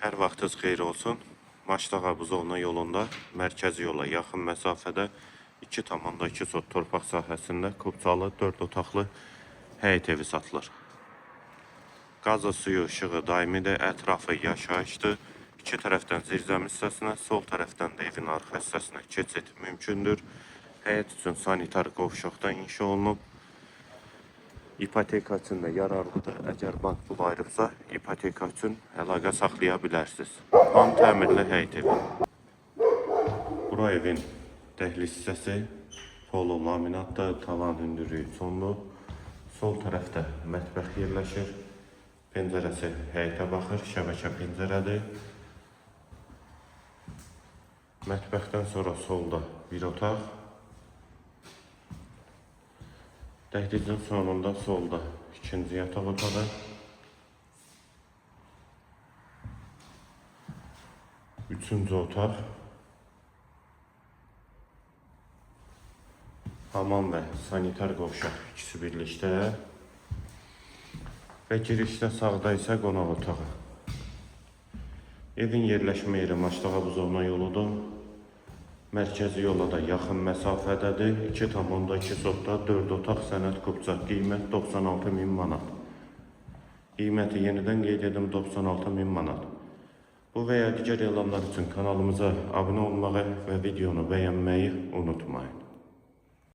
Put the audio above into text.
Hər vaxtınız xeyir olsun. Maçdağa Buzovna yolunda mərkəzi yola yaxın məsafədə 2,2 sot torpaq sahəsində Kubcalı 4 otaqlı həyət evi satılır. Qazı, suyu, işığı daimidir, ətrafı yaşayışdır. İki tərəfdən zirzəmi hissəsinə, sol tərəfdən də evin arxa hissəsinə keçid mümkündür. Həyət üçün sanitar qovşaqdan inşa olunub. İpoteka üçün də yararlıdır. Əgər bank pul ayırıbsa, ipoteka üçün əlaqə saxlaya bilərsiniz. Tam təmirli həyət evi. Bura evin dəhliz hissəsi, polo laminatdır, tavan hündürlüyü sonlu. Sol tərəfdə mətbəx yerləşir. Pəncərəsi həyətə baxır, şəbəkə pəncərədir. Mətbəxdən sonra solda bir otaq. Dəhlizin sonunda solda ikinci yataq otağı. Üçüncü otaq. Hamam və sanitar qovşaq ikisi birlikdə. Və girişdə sağda isə qonaq otağı. Evin yerləşmə yeri Maçdağa Buzovna yoludur. Mərkəzi yola da yaxın məsafədədir. 2,2 sotda 4 otaq sənəd Kubca. Qiymət 96.000 manat. Qiyməti yenidən qeyd edim 96.000 manat. Bu və ya digər elanlar üçün kanalımıza abunə olmağı və videonu bəyənməyi unutmayın.